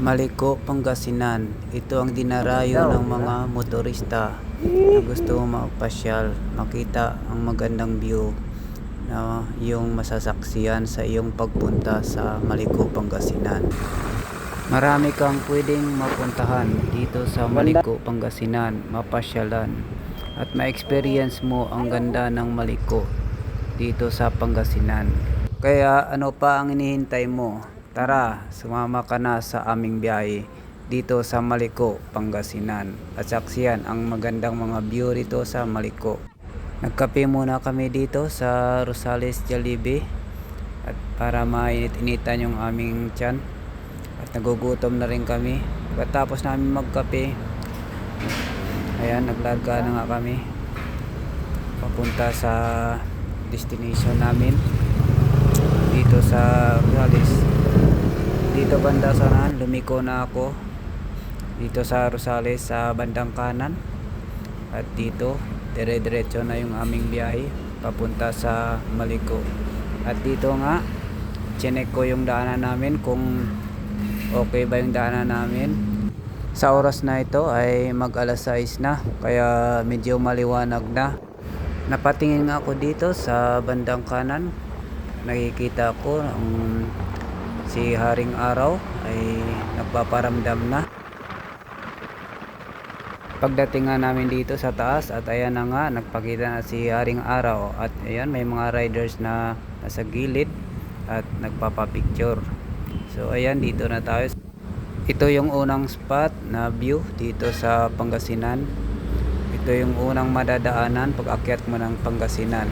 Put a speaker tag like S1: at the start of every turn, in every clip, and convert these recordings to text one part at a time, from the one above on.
S1: Maliko, Pangasinan. Ito ang dinarayo ng mga motorista na gusto magpasyal, makita ang magandang view na yung masasaksiyan sa iyong pagpunta sa Maliko, Pangasinan. Marami kang pwedeng mapuntahan dito sa Maliko, Pangasinan, mapasyalan at ma-experience mo ang ganda ng Maliko dito sa Pangasinan. Kaya ano pa ang inihintay mo? Tara, sumama ka na sa aming biyahe dito sa Maliko, Pangasinan at saksiyan ang magandang mga view rito sa Maliko. Nagkape muna kami dito sa Rosales Jollibee at para mainit-initan yung aming tiyan at nagugutom na rin kami. Pagkatapos namin magkape, ayan, naglarga na nga kami papunta sa destination namin dito sa Rosales. Dito banda sana, lumiko na ako dito sa Rosales sa bandang kanan at dito dire-diretso na yung aming biyahe papunta sa Maliko. At dito nga chinek ko yung daanan namin kung okay ba yung daanan namin. Sa oras na ito ay mag alas 6 na, kaya medyo maliwanag na. Napatingin nga ako dito sa bandang kanan, nakikita ko si Haring Araw ay nagpaparamdam na. Pagdating nga namin dito sa taas at ayan na nga, nagpakita na si Haring Araw at ayan, may mga riders na nasa gilid at nagpapapicture. So ayan, dito na tayo. Ito yung unang spot na view dito sa Pangasinan. Ito yung unang madadaanan pag akyat mo ng Pangasinan.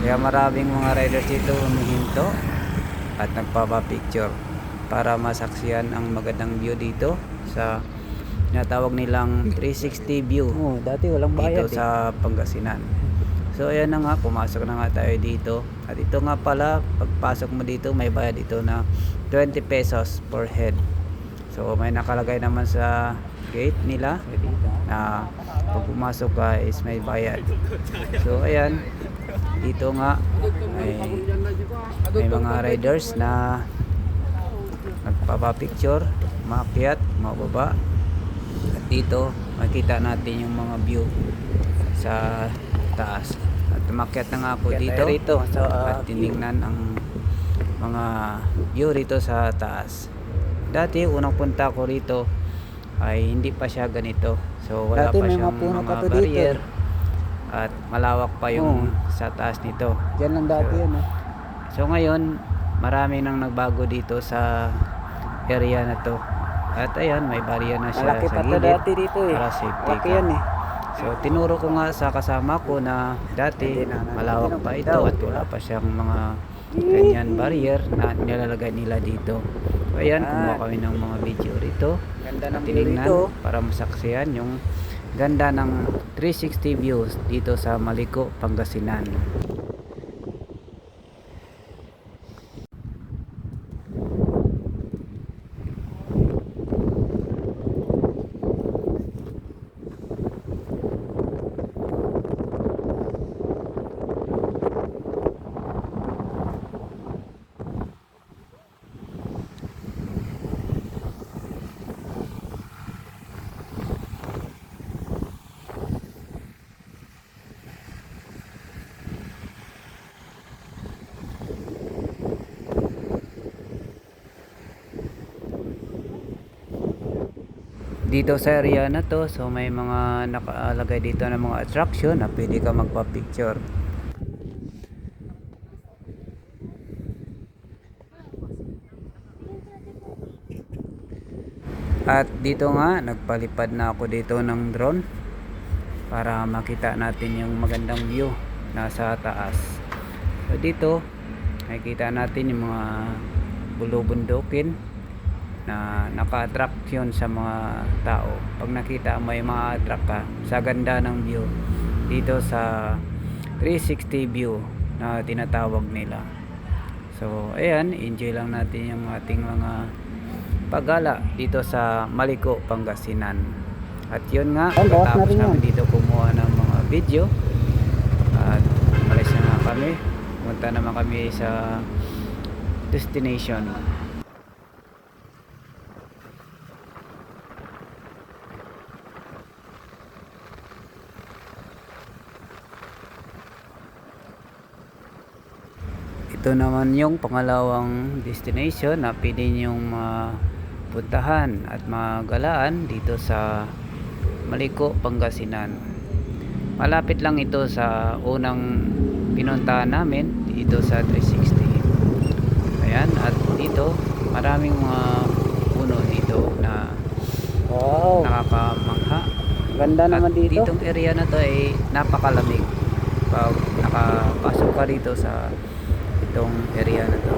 S1: Kaya maraming mga riders dito humihinto at nagpapapicture para masaksiyan ang magandang view dito sa tinatawag nilang 360 view.
S2: Dati walang bayad
S1: dito sa Pangasinan. So ayan na nga, pumasok na nga tayo dito. At ito nga pala, pagpasok mo dito may bayad ito na 20 pesos per head. So may nakalagay naman sa gate nila na pag pumasok ka is may bayad. So ayan, dito nga may mga riders na nagpapapicture, maakyat, mababa. At dito makita natin yung mga view sa taas. At umakyat na nga ako dito at tinignan ang mga view rito sa taas. Dati unang punta ko rito ay hindi pa siya ganito. So wala
S2: dati
S1: pa
S2: may
S1: siyang
S2: puno
S1: mga
S2: pa to
S1: barrier
S2: dito.
S1: at malawak pa yung sa taas nito.
S2: Diyan lang dati yan.
S1: So ngayon marami nang nagbago dito sa area na to. At ayan, may barrier na siya
S2: Malaki
S1: sa
S2: pa to
S1: gilid
S2: dati dito
S1: para safety
S2: Laki
S1: ka.
S2: yan
S1: So tinuro ko nga sa kasama ko na dati malawak pa ito at wala pa siyang mga ganyan barrier na nilalagay nila dito. So ayan, kumuha kami ng mga video rito
S2: Ganda
S1: at
S2: ng view
S1: tinignan
S2: rito.
S1: para masaksiyan yung ganda ng 360 views dito sa Maliko, Pangasinan. Dito sa area na to, so may mga nakalagay dito ng mga attraction na pwede ka magpa-picture. At dito nga, nagpalipad na ako dito ng drone para makita natin yung magandang view nasa taas. So dito, nakikita natin yung mga bulubundukin na naka-attract yun sa mga tao. Pag nakita mo ay ma-attract ka sa ganda ng view dito sa 360 view na tinatawag nila. So ayan, enjoy lang natin yung ating mga paggala dito sa Maliko, Pangasinan. At yun nga, tapos namin dito kumuha ng mga video at malis na nga kami. Punta naman kami sa destination. Ito naman yung pangalawang destination na pwede nyong puntahan at magalaan dito sa Maliko, Pangasinan. Malapit lang ito sa unang pinuntahan namin dito sa 360. Ayan, at dito maraming mga puno dito na
S2: Wow.
S1: nakakamangha.
S2: Ganda
S1: At
S2: naman dito.
S1: ditong area na to ay napakalamig pag nakapasok ka dito sa itong area na to.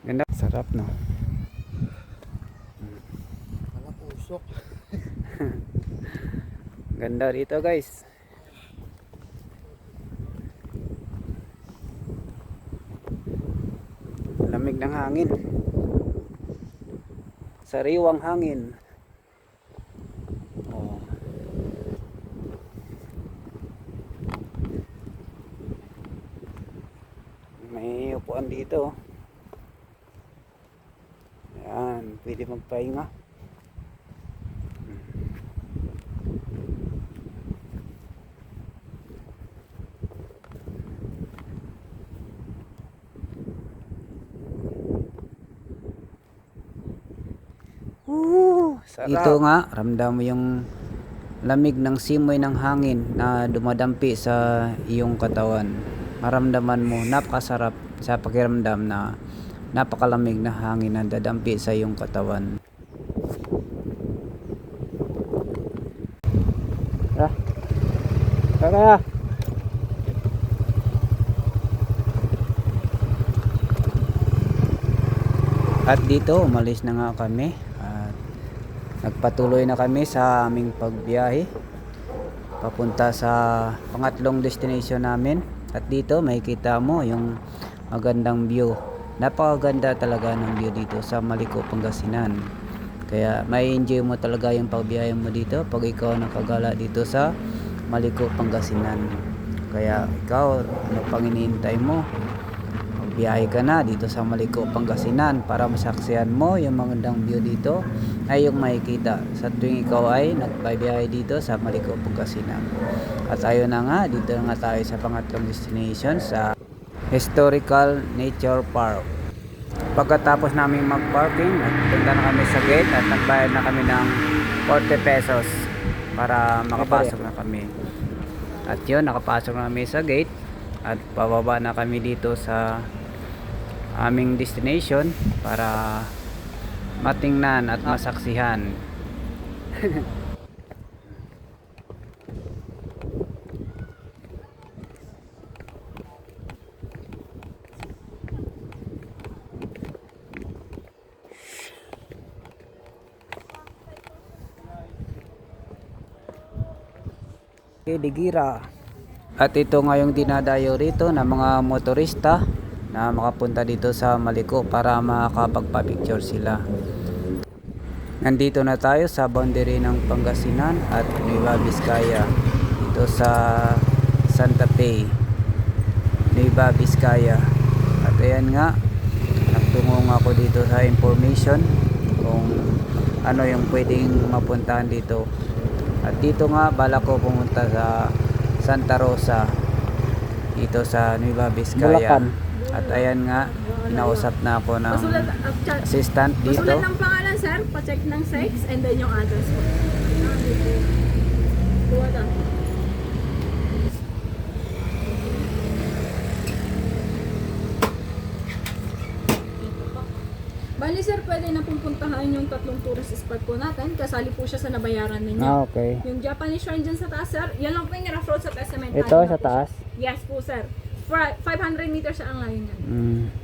S1: Ganda, sarap no.
S2: Walang usok.
S1: Ganda rito guys. Lamig ng hangin. Sariwang hangin. Oh. May upuan dito. Ayan, pwede magpahinga.
S2: Sarap.
S1: Ito nga, ramdam mo yung lamig ng simoy ng hangin na dumadampi sa iyong katawan. Maramdaman mo, napakasarap sa pakiramdam na napakalamig na hangin na dadampi sa iyong katawan.
S2: Tara. Tara.
S1: At dito, umalis na nga kami. At nagpatuloy na kami sa aming pagbiyahe papunta sa pangatlong destination namin. At dito, makikita mo yung magandang view. Napakaganda talaga ng view dito sa Maliko, Pangasinan. Kaya may enjoy mo talaga yung pagbiyahe mo dito pag ikaw nakagala dito sa Maliko, Pangasinan. Kaya ikaw, ano pang iniintay mo? Biyahe ka na dito sa Maliko, Pangasinan para masaksihan mo yung magandang view dito ay yung makikita sa tuwing ikaw ay nagbiyahe dito sa Maliko, Pangasinan. At ayun na nga, dito na nga tayo sa pangatlong destination sa Historical Nature Park. Pagkatapos namin mag-parking, nagpunta na kami sa gate at nagbayad na kami ng 40 pesos para makapasok na kami. At yun, nakapasok na kami sa gate at pababa na kami dito sa aming destination para matingnan at masaksihan. Digira. At ito nga yung dinadayo rito ng mga motorista na makapunta dito sa Maliko para makapagpa-picture sila. Nandito na tayo sa boundary ng Pangasinan at Nueva Vizcaya dito sa Santa Fe, Nueva Vizcaya. At ayan nga, nagtungo nga ako dito sa information kung ano yung pwedeng mapuntahan dito. At dito nga bala ko pumunta sa Santa Rosa dito sa Nueva Vizcaya.
S2: Bulacan.
S1: At ayan nga, inausap na ako ng assistant dito.
S3: Pasulat ng pangalan, sir, pa-check ng sex, and then yung address po. Buwa na. Bali, sir, pwede na pupuntahan yung tatlong tourist spot po natin. Kasali po siya sa nabayaran ninyo.
S2: Okay.
S3: Yung Japanese shrine dyan sa taas, sir, yan lang po yung rough road sa Testament.
S2: Ito sa taas.
S3: Yes po, sir. 500 meters ang layo niyan.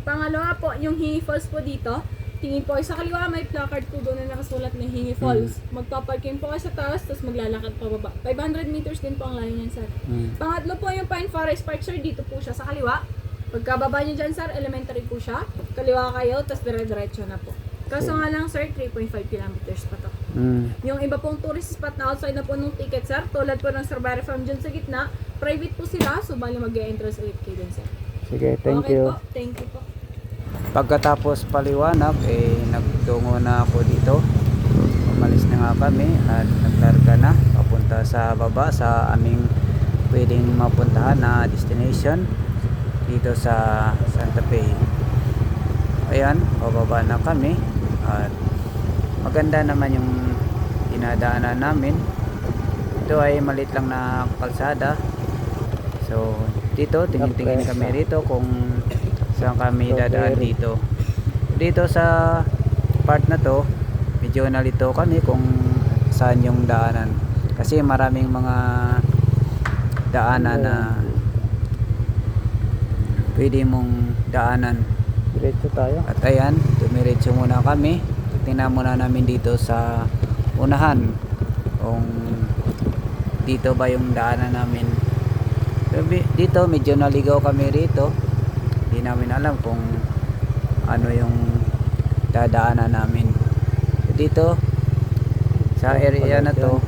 S3: Pangalawa po, yung Hingi Falls po dito. Tingin po sa kaliwa, may placard po doon na nakasulat na Hingi Falls. Magpaparking po kayo sa taas, tapos maglalakad pa baba. 500 meters din po ang layo niyan, sir. Pangatlo po yung Pine Forest Park, sir. Dito po siya sa kaliwa. Pagkababa niyo dyan, sir, elementary po siya. Kaliwa kayo, tapos dire-diretso na po. Kaso nga lang, sir, 3.5 kilometers pa to. Yung iba pong tourist spot na outside na po nung ticket, sir, tulad po ng Strawberry Farm dyan sa gitna, private po sila, so bali mag-e-entrance ulit kayo dun, sir.
S2: Sige, thank
S3: Okay
S2: you.
S3: po, thank you po.
S1: Pagkatapos paliwanag nagtungo na ako dito. Umalis na nga kami at naglarga na papunta sa baba sa aming pwedeng mapuntahan na destination dito sa Santa Fe. Ayan, bababa na kami at maganda naman yung dinadaanan namin. Ito ay maliit lang na kalsada. So dito tingin-tingin kami rito kung saan kami dadaan dito. Dito sa part na to medyo nalito kami kung saan yung daanan kasi maraming mga daanan na pwede mong daanan.
S2: Diretso tayo.
S1: At ayan, dumiretso muna kami. Tingnan muna namin dito sa unahan kung dito ba yung daanan namin. Dito medyo naligaw kami rito. Hindi namin alam kung ano yung dadaanan namin. Dito sa area na to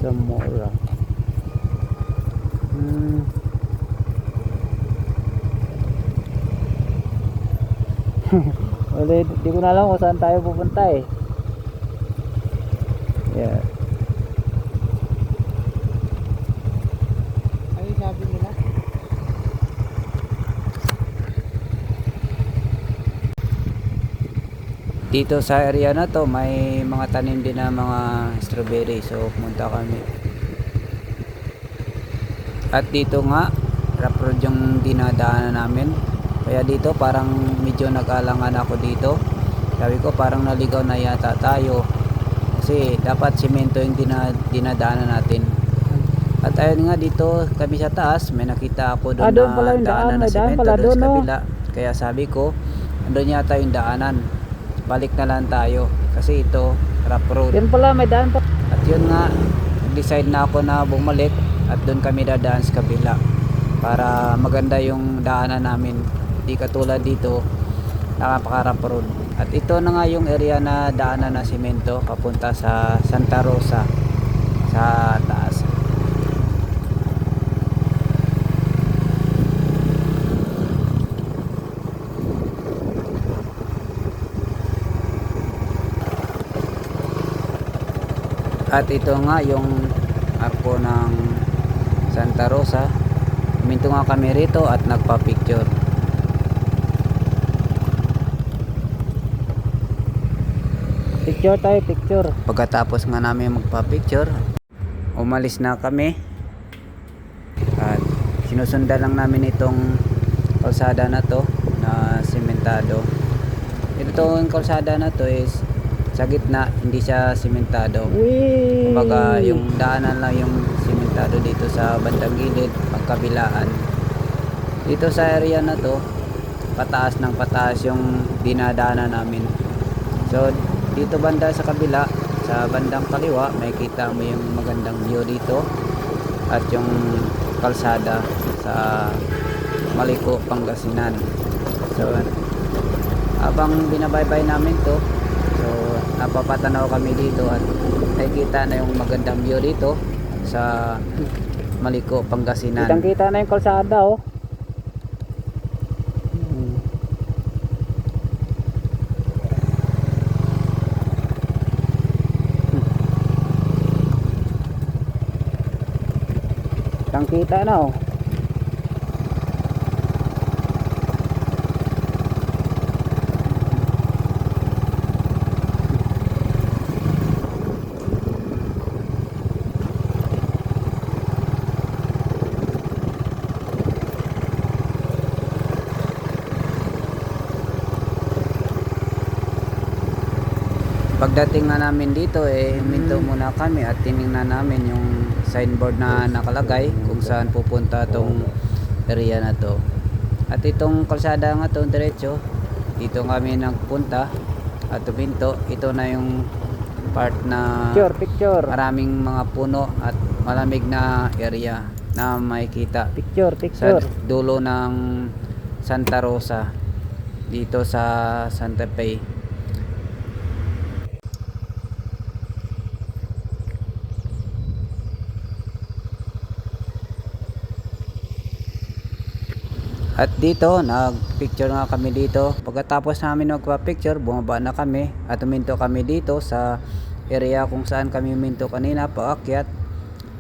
S2: Zamora. Wala, di ko na alam kung saan tayo pupunta eh. Yeah. Ano sabi nila?
S1: dito sa area na to may mga tanim din na mga strawberry, so pumunta kami. At dito nga rough road yung dinadaanan namin, kaya dito parang medyo nag-alangan ako dito. Sabi ko parang naligaw na yata tayo kasi dapat semento yung dinadaanan natin. At ayun nga, dito kami sa taas may nakita ako doon
S2: doon
S1: na
S2: pala yung
S1: daanan na
S2: daan
S1: semento
S2: pala
S1: doon
S2: doon,
S1: sa
S2: no?
S1: kabila. Kaya sabi ko andun yata yung daanan, balik na lang tayo kasi ito rough road.
S2: Yan pala, may daan pa.
S1: At yun nga, decide na ako na bumalik at doon kami dadaan sa kabila para maganda yung daanan namin, di katulad dito napaka-rough road. At ito na nga yung area na daanan na semento papunta sa Santa Rosa sa taas. At ito nga yung arko ng Santa Rosa. Huminto nga kami rito at nagpa-picture.
S2: Picture tayo, picture.
S1: Pagkatapos nga namin magpa-picture, umalis na kami. At sinusundan lang namin itong kalsada na to na sementado. Itong kalsada na to is sa gitna, hindi siya sementado. Kumbaga yung daanan lang yung sementado dito sa bandang gilid, pagkabilaan. Dito sa area na to, pataas ng pataas yung dinadaanan namin. So dito banda sa kabila, sa bandang kaliwa, may kita mo yung magandang view dito at yung kalsada sa Maliko, Pangasinan. So habang binabaybay namin to, so napapatanaw kami dito at nakikita na yung magandang view dito sa Maliko, Pangasinan.
S2: Kitang kita na yung kalsada oh. Kitang kita na oh.
S1: Pagdating na namin dito minto muna kami at tiningnan namin yung signboard na nakalagay kung saan pupunta tong area na to. At itong kalsada nga to diretso, dito kami nagpunta at tuminto. Ito na yung part na
S2: Picture.
S1: maraming mga puno at malamig na area na makikita
S2: Picture.
S1: sa dulo ng Santa Rosa dito sa Santa Fe. At dito, nag-picture nga kami dito. Pagkatapos namin magpa-picture, bumaba na kami at huminto kami dito sa area kung saan kami huminto kanina, paakyat.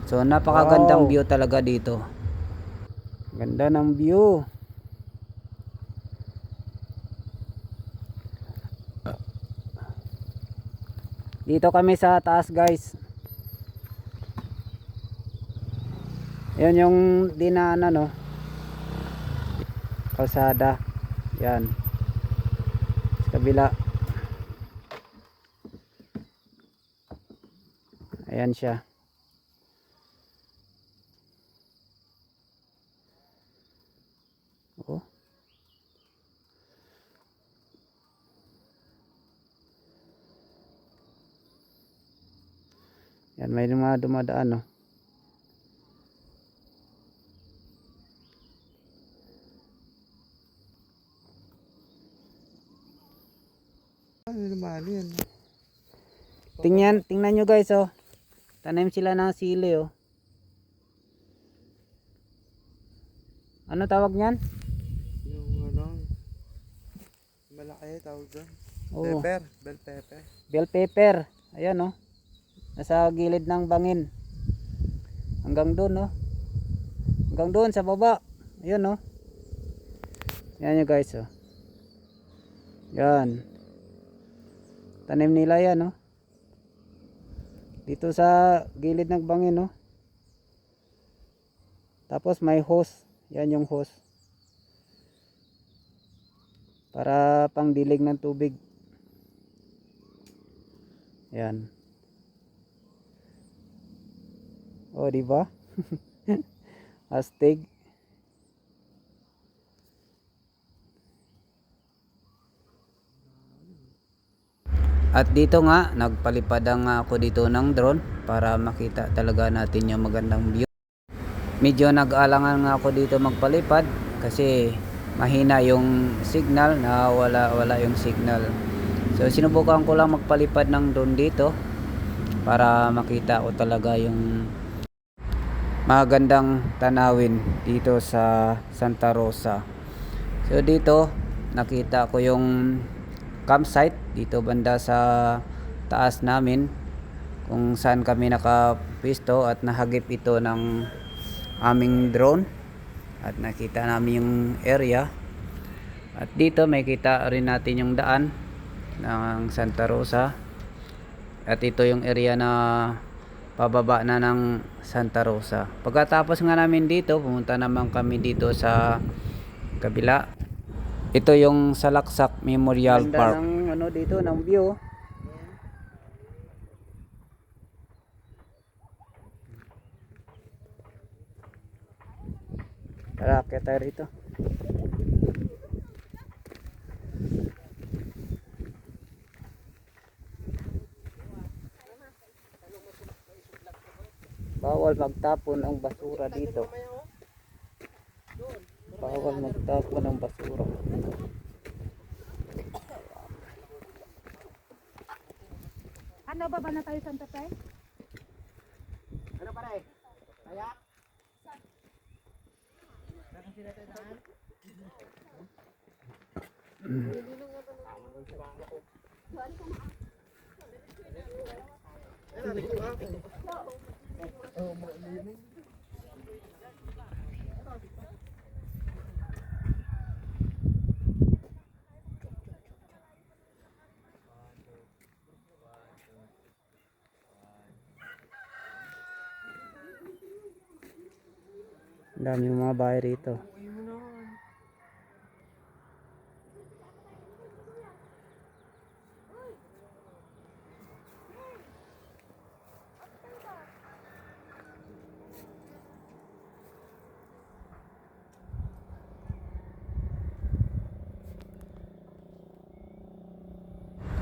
S1: So, napakagandang view talaga dito.
S2: Ganda ng view. Dito kami sa taas, guys. Yan yung dinaanan, no? Kalsada. Yan. Sa kabila. Ayan siya. Oh. Yan, may mga dumadaan, no? Tingnan nyo, guys, oh. Tanim sila ng sili, oh. Ano tawag niyan?
S4: Yung ano, malaki tawag doon.
S2: Oo.
S4: Pepper, bell pepper.
S2: Bell pepper. Ayan, oh. Nasa gilid ng bangin. Hanggang doon, oh. Hanggang doon sa baba. Ayan, oh. Yan nyo, guys, oh. Yan. Tanim nila yan, oh. Dito sa gilid ng bangin, oh. Tapos may hose. Yan yung hose. Para pangdilig ng tubig. Yan. Oh, di ba? Astig.
S1: At dito nga, nagpalipad nga ako dito ng drone para makita talaga natin yung magandang view. Medyo nag-alangan nga ako dito magpalipad kasi mahina yung signal, na wala yung signal. So sinubukan ko lang magpalipad ng drone dito para makita ko talaga yung magandang tanawin dito sa Santa Rosa. So dito nakita ko yung campsite dito banda sa taas namin kung saan kami nakapwesto at nahagip ito ng aming drone at nakita namin yung area. At dito may kita rin natin yung daan ng Santa Rosa at ito yung area na pababa na ng Santa Rosa. Pagkatapos nga namin dito, pumunta naman kami dito sa kabila. Ito yung Salaksak Memorial
S2: Ganda
S1: Park.
S2: ng ano dito, ng view. Tara, kaya tayo rito. Bawal magtapon ang basura dito. Bawal magtapon ng basura.
S3: Ano ba na tayo Santa Fe?
S2: Ano pare? Kaya? Ang daming mga bahay rito.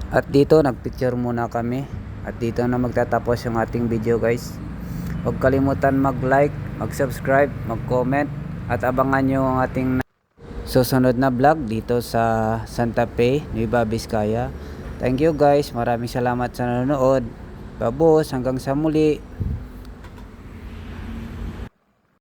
S2: At dito nagpicture muna kami. At dito na magtatapos yung ating video guys. Huwag kalimutan mag-like, mag-subscribe, mag-comment. At abangan nyo ang ating susunod na vlog dito sa Santa Fe, Nueva Vizcaya. Thank you guys. Maraming salamat sa nanonood. Babos, hanggang sa muli.